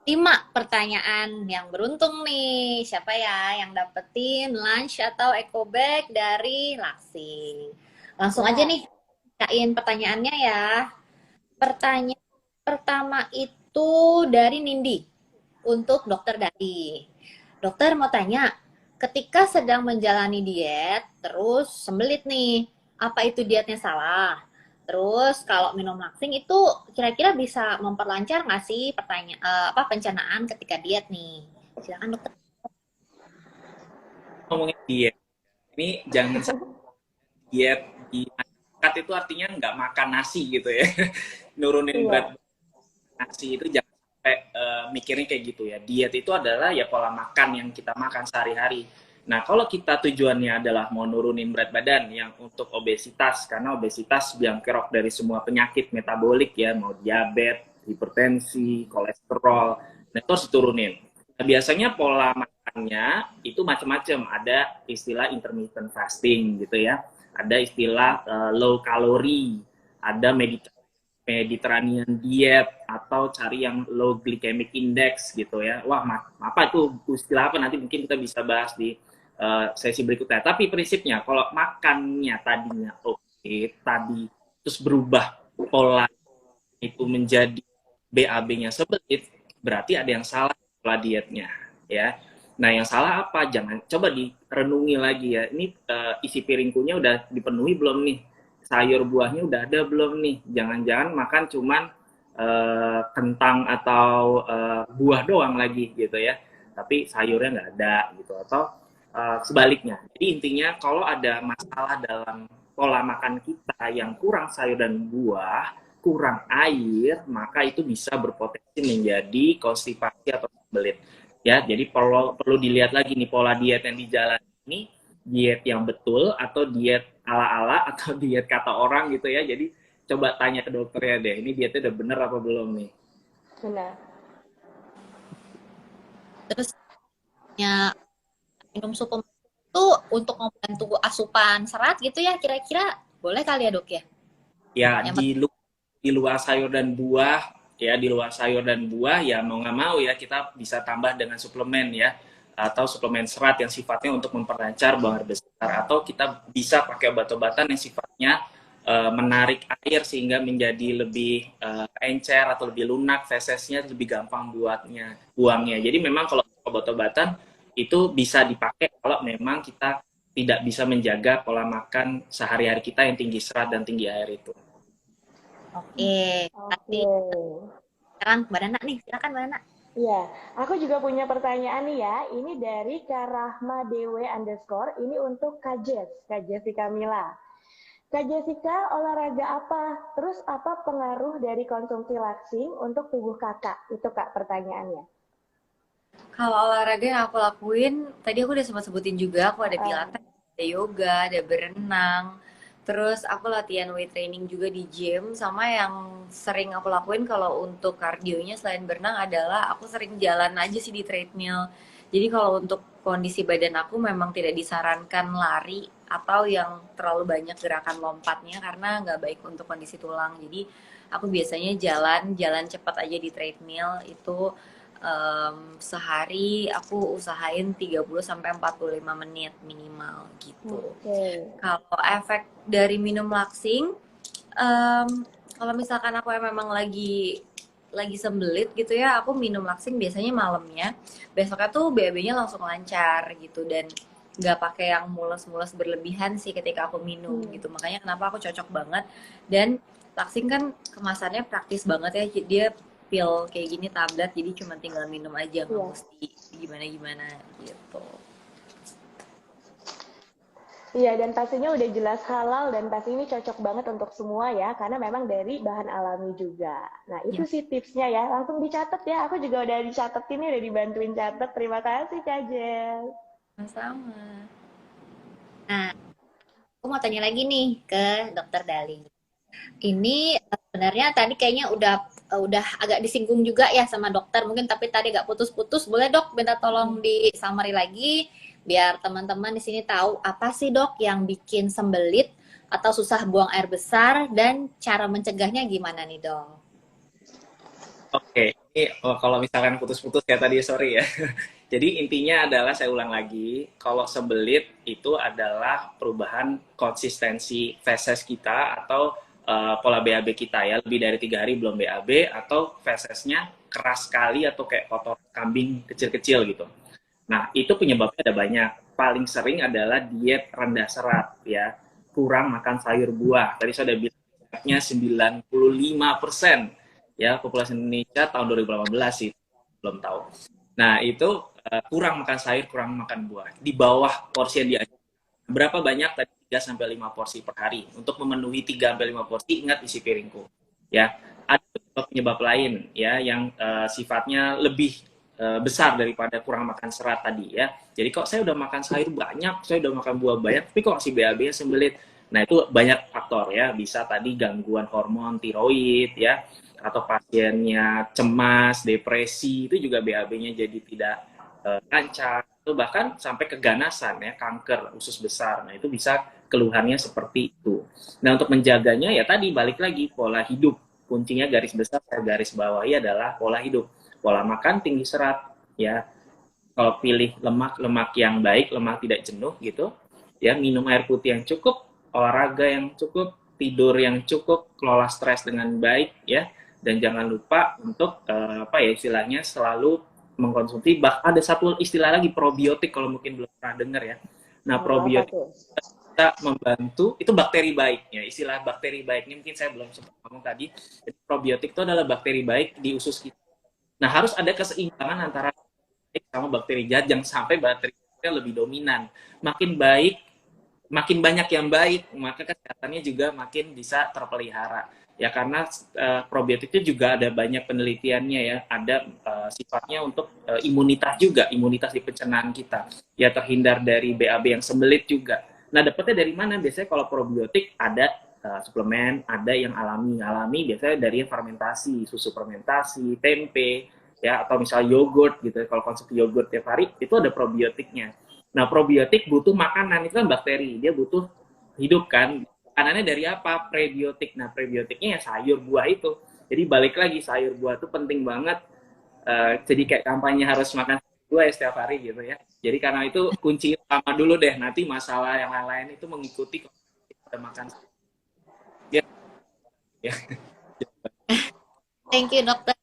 5 pertanyaan yang beruntung nih. Siapa ya yang dapetin lunch atau eco bag dari Laksi? Langsung aja nih, bacain pertanyaannya ya. Pertanyaan pertama itu dari Nindi untuk Dokter Dadi. Dokter mau tanya, ketika sedang menjalani diet, terus sembelit nih, apa itu dietnya salah? Terus kalau minum langsing itu kira-kira bisa memperlancar nggak sih pencernaan ketika diet nih? Silakan dokter. Ngomongin diet, ini jangan sampai diet di masyarakat itu artinya nggak makan nasi gitu ya. Nurunin berat nasi itu jangan sampai mikirnya kayak gitu ya. Diet itu adalah ya pola makan yang kita makan sehari-hari. Nah, kalau kita tujuannya adalah mau nurunin berat badan yang untuk obesitas, karena obesitas biang kerok dari semua penyakit metabolik ya, mau diabetes, hipertensi, kolesterol, nah itu harus diturunin. Nah, biasanya pola makannya itu macam-macam. Ada istilah intermittent fasting gitu ya, ada istilah low kalori, ada Mediterranean diet, atau cari yang low glycemic index gitu ya. Wah, apa itu istilah apa, nanti mungkin kita bisa bahas di sesi berikutnya. Tapi prinsipnya kalau makannya tadinya oke, tadi terus berubah pola itu menjadi BAB-nya sebelit, berarti ada yang salah pola dietnya ya. Nah, yang salah apa? Jangan coba direnungi lagi ya. Ini isi piringkunya udah dipenuhi belum nih? Sayur buahnya udah ada belum nih? Jangan-jangan makan cuman kentang atau buah doang lagi gitu ya. Tapi sayurnya nggak ada gitu, atau sebaliknya. Jadi intinya kalau ada masalah dalam pola makan kita yang kurang sayur dan buah, kurang air, maka itu bisa berpotensi menjadi konstipasi atau sembelit. Ya, jadi perlu dilihat lagi nih pola diet yang dijalani ini, diet yang betul atau diet ala-ala atau diet kata orang gitu ya. Jadi coba tanya ke dokternya deh, ini dietnya udah bener apa belum nih? Benar. Terus ya, minum suplemen itu untuk membantu asupan serat gitu ya, kira-kira boleh kali ya dok ya? Ya, Yang di luar sayur dan buah, ya di luar sayur dan buah ya mau nggak mau ya kita bisa tambah dengan suplemen ya, atau suplemen serat yang sifatnya untuk memperlancar buang air besar, atau kita bisa pakai obat-obatan yang sifatnya menarik air sehingga menjadi lebih encer atau lebih lunak, fesesnya lebih gampang buangnya. Jadi memang kalau obat-obatan itu bisa dipakai kalau memang kita tidak bisa menjaga pola makan sehari-hari kita yang tinggi serat dan tinggi air itu. Oke, Oke. sekarang Mbak Nana nih, silakan Mbak Nana. Iya, aku juga punya pertanyaan nih ya. Ini dari @karahmadewe_. Ini untuk Kak Jessica Mila. Kak Jessica, olahraga apa? Terus apa pengaruh dari konsumsi laksing untuk tubuh kakak? Itu Kak pertanyaannya. Kalau olahraga yang aku lakuin, tadi aku udah sempat sebutin juga, aku ada pilates, ada yoga, ada berenang. Terus aku latihan weight training juga di gym. Sama yang sering aku lakuin kalau untuk kardionya selain berenang adalah aku sering jalan aja sih di treadmill. Jadi kalau untuk kondisi badan aku memang tidak disarankan lari atau yang terlalu banyak gerakan lompatnya karena nggak baik untuk kondisi tulang. Jadi aku biasanya jalan cepat aja di treadmill itu sehari aku usahain 30 sampai 45 menit minimal gitu. Kalau efek dari minum laksing, kalau misalkan aku memang lagi lagi sembelit gitu ya, aku minum laksing biasanya malamnya. Besoknya tuh BAB-nya langsung lancar gitu, dan nggak pakai yang mules-mules berlebihan sih ketika aku minum gitu. Makanya kenapa aku cocok banget. Dan laksing kan kemasannya praktis banget ya. Dia pil kayak gini, tablet, jadi cuma tinggal minum aja, nggak Iya. mesti gimana-gimana gitu. Iya, dan pastinya udah jelas halal dan pasti ini cocok banget untuk semua ya, karena memang dari bahan alami juga. Nah, itu Ya, sih tipsnya ya. Langsung dicatat ya. Aku juga udah dicatat ini, udah dibantuin catat. Terima kasih, Kak Jel. sama-sama. Nah, aku mau tanya lagi nih ke Dokter Dali. Ini sebenarnya tadi kayaknya udah agak disinggung juga ya sama dokter mungkin, tapi tadi agak putus-putus. Boleh dok minta tolong di summary lagi biar teman-teman di sini tahu apa sih dok yang bikin sembelit atau susah buang air besar dan cara mencegahnya gimana nih dok? Oke, ini kalau misalkan putus-putus ya tadi, sorry ya. Jadi intinya adalah saya ulang lagi, kalau sembelit itu adalah perubahan konsistensi feses kita atau pola BAB kita ya, lebih dari 3 hari belum BAB, atau fesesnya keras sekali atau kayak kotor kambing kecil-kecil gitu. Nah, itu penyebabnya ada banyak. Paling sering adalah diet rendah serat ya, kurang makan sayur buah. Tadi saya udah bilang seratnya 95% ya populasi Indonesia tahun 2018 sih, belum tahu. Nah, itu kurang makan sayur, kurang makan buah. Di bawah porsi yang diajarkan. Berapa banyak tadi? 3 sampai 5 porsi per hari. Untuk memenuhi 3 sampai 5 porsi, ingat isi piringku. Ya, ada penyebab lain ya yang sifatnya lebih besar daripada kurang makan serat tadi ya. Jadi kok saya udah makan sayur banyak, saya udah makan buah banyak, tapi kok masih BAB-nya sembelit. Nah, itu banyak faktor ya. Bisa tadi gangguan hormon tiroid ya, atau pasiennya cemas, depresi, itu juga BAB-nya jadi tidak lancar, atau bahkan sampai keganasan ya, kanker usus besar. Nah, itu bisa keluhannya seperti itu. Nah, untuk menjaganya ya tadi balik lagi pola hidup. Kuncinya garis besar saya garis bawahi adalah pola hidup. Pola makan tinggi serat ya. Kalau pilih lemak yang baik, lemak tidak jenuh gitu. Ya, minum air putih yang cukup, olahraga yang cukup, tidur yang cukup, kelola stres dengan baik ya. Dan jangan lupa untuk apa ya istilahnya selalu mengkonsumsi. Ada satu istilah lagi probiotik kalau mungkin belum pernah dengar ya. Nah, Oh, apa probiotik tuh? bisa membantu, itu bakteri baik ya, istilah bakteri baik ini mungkin saya belum sempat ngomong tadi. Jadi probiotik itu adalah bakteri baik di usus kita. Nah, harus ada keseimbangan antara baik sama bakteri jahat, jangan sampai bakteri jahatnya lebih dominan. Makin baik, makin banyak yang baik, maka kesehatannya juga makin bisa terpelihara. Ya karena probiotik itu juga ada banyak penelitiannya ya, ada sifatnya untuk imunitas juga, imunitas di pencernaan kita. Ya terhindar dari BAB yang sembelit juga. Nah, dapetnya dari mana? Biasanya kalau probiotik ada suplemen, ada yang alami biasanya dari fermentasi, susu fermentasi, tempe, ya atau misalnya yogurt gitu. Kalau konsumsi yogurt tiap hari itu ada probiotiknya. Nah, probiotik butuh makanan, itu kan bakteri, dia butuh hidup kan. Makanannya dari apa? Prebiotik. Nah, prebiotiknya ya sayur buah itu. Jadi balik lagi, sayur buah itu penting banget. Jadi kayak kampanye harus makan sayur buah ya setiap hari gitu ya. Jadi karena itu kunci utama dulu deh, nanti masalah yang lain-lain itu mengikuti kalau kita makan. Ya, ya. Thank you dokter,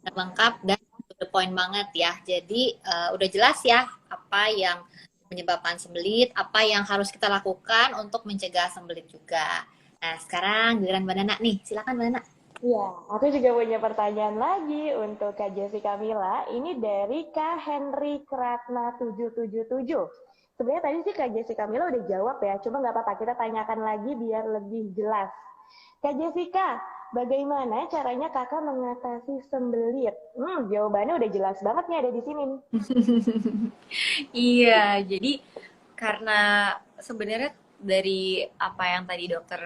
lengkap dan to the point banget ya. Jadi udah jelas ya apa yang menyebabkan sembelit, apa yang harus kita lakukan untuk mencegah sembelit juga. Nah, sekarang giliran Mbak Nana nih. Silakan Mbak Nana. Iya, aku juga punya pertanyaan lagi untuk Kak Jessica Mila. Ini dari Kak Henry Kratna 777. Sebenarnya tadi sih Kak Jessica Mila udah jawab ya, cuma nggak apa-apa, kita tanyakan lagi biar lebih jelas. Kak Jessica, bagaimana caranya kakak mengatasi sembelit? Jawabannya udah jelas banget nih ada di sini nih. Iya, jadi karena sebenarnya dari apa yang tadi dokter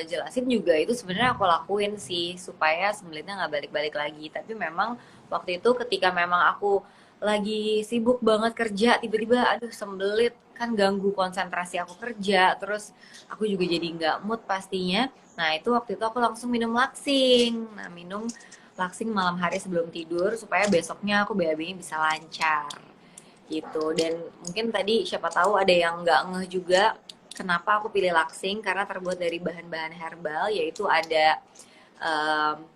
jelasin juga itu sebenarnya aku lakuin sih supaya semblitnya nggak balik-balik lagi. Tapi memang waktu itu ketika memang aku lagi sibuk banget kerja, tiba-tiba aduh sembelit kan ganggu konsentrasi aku kerja, terus aku juga jadi nggak mood pastinya. Nah itu waktu itu aku langsung minum laksing. Nah minum laksing malam hari sebelum tidur supaya besoknya aku BAB-nya bisa lancar gitu. Dan mungkin tadi siapa tahu ada yang nggak ngeh juga kenapa aku pilih laksing, karena terbuat dari bahan-bahan herbal, yaitu ada um,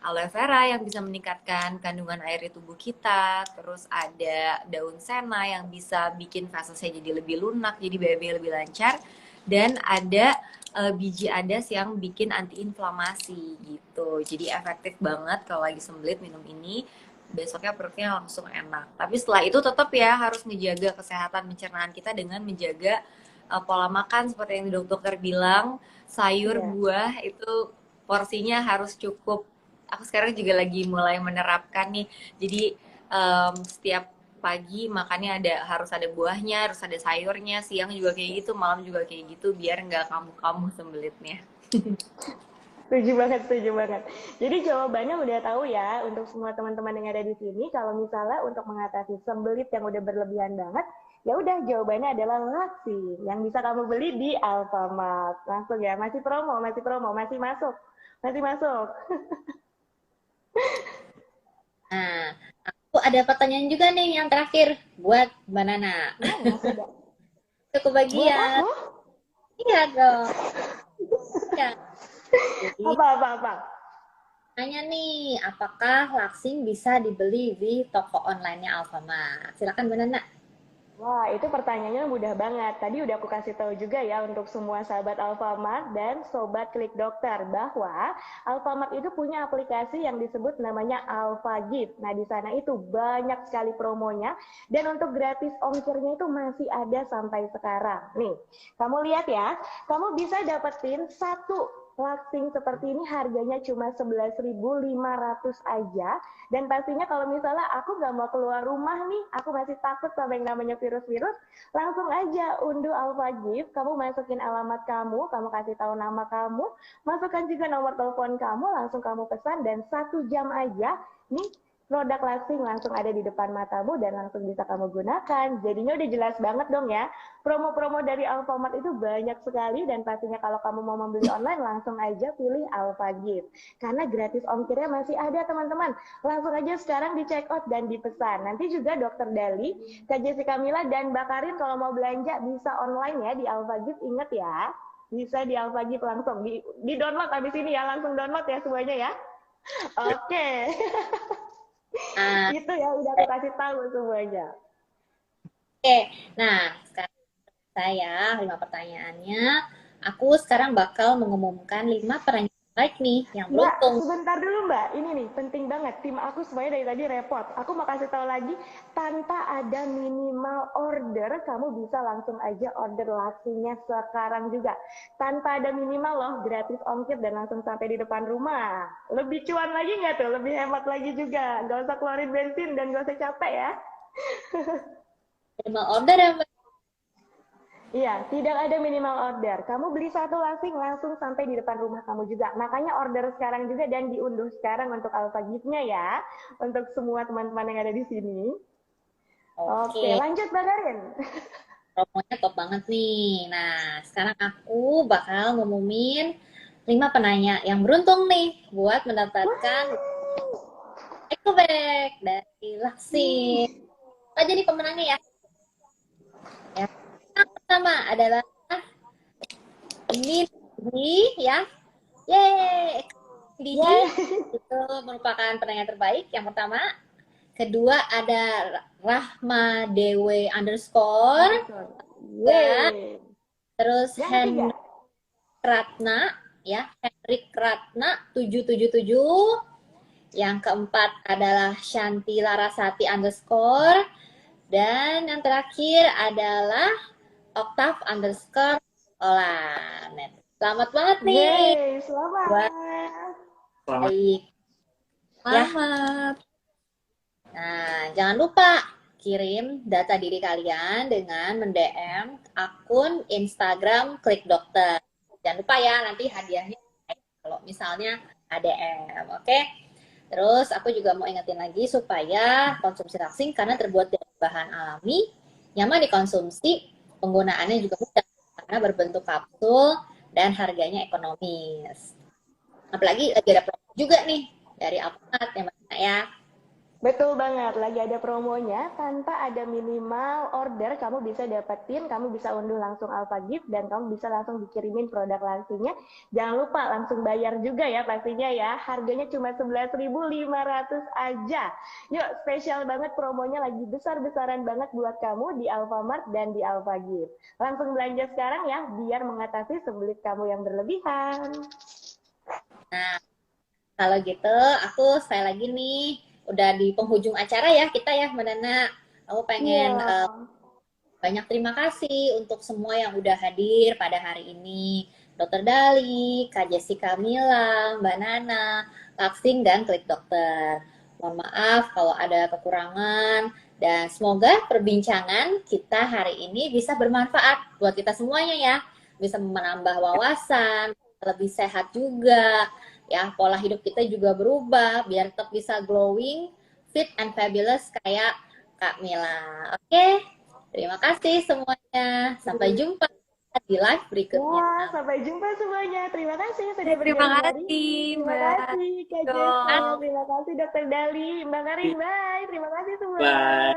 aloe vera yang bisa meningkatkan kandungan air di tubuh kita, terus ada daun sena yang bisa bikin fasesnya jadi lebih lunak, jadi BAB lebih lancar, dan ada biji adas yang bikin antiinflamasi gitu. Jadi efektif banget kalau lagi sembelit minum ini, besoknya perutnya langsung enak. Tapi setelah itu tetap ya harus ngejaga kesehatan pencernaan kita dengan menjaga pola makan seperti yang dokter bilang, sayur, Iya. buah itu porsinya harus cukup. Aku sekarang juga lagi mulai menerapkan nih. Jadi setiap pagi makannya harus ada buahnya, harus ada sayurnya, siang juga kayak gitu, malam juga kayak gitu, biar nggak kamu sembelitnya. Setuju banget, setuju banget. Jadi jawabannya udah tahu ya untuk semua teman-teman yang ada di sini. Kalau misalnya untuk mengatasi sembelit yang udah berlebihan banget, ya udah jawabannya adalah Laksi yang bisa kamu beli di Alfamart. Langsung ya, masih promo, masih masuk, masih masuk. Nah, aku ada pertanyaan juga nih yang terakhir buat Mbak Nana. Nah, masih ada. Ke Buat kebagian. aku? Iya dong. Ya. Jadi, Apa? tanya nih, apakah Laksing bisa dibeli di toko online-nya Alfamart? Silakan Mbak Nana. Wah, itu pertanyaannya mudah banget. Tadi udah aku kasih tahu juga ya untuk semua sahabat Alfamart dan sobat Klik Dokter bahwa Alfamart itu punya aplikasi yang disebut namanya Alpha Gift. Nah, di sana itu banyak sekali promonya dan untuk gratis ongkirnya itu masih ada sampai sekarang. Nih, kamu lihat ya, kamu bisa dapetin satu Laksing seperti ini harganya cuma 11.500 aja. Dan pastinya kalau misalnya aku nggak mau keluar rumah nih, aku masih takut sama yang namanya virus-virus, langsung aja unduh Alpha Gift, kamu masukin alamat kamu kasih tahu nama kamu, masukkan juga nomor telepon kamu, langsung kamu pesan, dan 1 jam aja, nih produk Laksing langsung ada di depan matamu dan langsung bisa kamu gunakan. Jadinya udah jelas banget dong ya. Promo-promo dari Alfamart itu banyak sekali dan pastinya kalau kamu mau membeli online langsung aja pilih Alpha Gift. Karena gratis ongkirnya masih ada teman-teman. Langsung aja sekarang di check out dan dipesan. Nanti juga Dokter Dali, Kak Jessica Mila, dan Mbak Karin kalau mau belanja bisa online ya di Alpha Gift. Ingat ya, bisa di Alpha Gift langsung. Di download abis ini ya, langsung download ya semuanya ya. Oke. Nah, Itu ya udah aku kasih tahu semuanya. oke. Nah, sekarang saya 5 pertanyaannya. Aku sekarang bakal mengumumkan 5 penanya terbaik nih yang Mbak, beruntung. sebentar dulu Mbak. Ini nih penting banget. Tim aku semuanya dari tadi repot. Aku mau kasih tahu lagi, tanpa ada minimal order, kamu bisa langsung aja order laksinya sekarang juga. Tanpa ada minimal loh, gratis ongkir dan langsung sampai di depan rumah. Lebih cuan lagi nggak tuh? Lebih hemat lagi juga. Nggak usah keluarin bensin dan nggak usah capek ya. Terima order ya, Mbak. Iya, tidak ada minimal order. Kamu beli satu lasing langsung sampai di depan rumah kamu juga. Makanya order sekarang juga dan diunduh sekarang untuk Alpha Gift-nya ya. Untuk semua teman-teman yang ada di sini. Oke, Oke, lanjut Mbak Karin. promonya top banget nih. Nah, sekarang aku bakal ngumumin 5 penanya yang beruntung nih buat mendapatkan eco bag dari Laksing. Apa jadi pemenangnya ya? Yang pertama adalah Nindi ya. Yeay, Nindi itu merupakan penanya terbaik yang pertama. Kedua ada Rahma Dewe underscore. Ya. Yeay. Terus Yang ketiga. Hendrik Ratna ya, Hendrik Ratna 777. Yang keempat adalah Shanti Larasati underscore. Dan yang terakhir adalah Octav underscore Olanet. Selamat banget nih. Yeay, selamat. Selamat. Baik. Selamat. Nah, jangan lupa kirim data diri kalian dengan mendm akun Instagram Klik Dokter. Jangan lupa ya, nanti hadiahnya kalau misalnya ADM, oke? Terus aku juga mau ingetin lagi supaya konsumsi Laksing karena terbuat dari bahan alami, nyaman dikonsumsi, penggunaannya juga mudah karena berbentuk kapsul dan harganya ekonomis. Apalagi lagi ada promo juga nih dari Alfamart yang mana ya. Betul banget, lagi ada promonya, tanpa ada minimal order, kamu bisa dapetin, kamu bisa unduh langsung Alpha Gift, dan kamu bisa langsung dikirimin produk langsungnya. Jangan lupa langsung bayar juga ya pastinya ya, harganya cuma 11.500 aja. Yuk, spesial banget promonya, lagi besar-besaran banget buat kamu di Alfamart dan di Alpha Gift. Langsung belanja sekarang ya, biar mengatasi sembelit kamu yang berlebihan. Nah, kalau gitu aku sekali lagi nih udah di penghujung acara ya kita ya Mbak Nana. Aku Iya. pengen banyak terima kasih untuk semua yang udah hadir pada hari ini. Dokter Dali, Kak Jessica Mila, Mbak Nana, Laksing, dan Klik Dokter. Mohon maaf kalau ada kekurangan. Dan semoga perbincangan kita hari ini bisa bermanfaat buat kita semuanya ya. Bisa menambah wawasan, lebih sehat juga. Ya, pola hidup kita juga berubah biar tetap bisa glowing, fit, and fabulous kayak Kak Mila. Oke? Terima kasih semuanya. Sampai jumpa di live berikutnya. Ya, sampai jumpa semuanya. Terima kasih sudah Terima bergabung hari kasih ini. Terima Mbak kasih Kak Jessica, Dong. terima kasih Dokter Dali, Mbak Karin, bye. Terima kasih semua. Bye.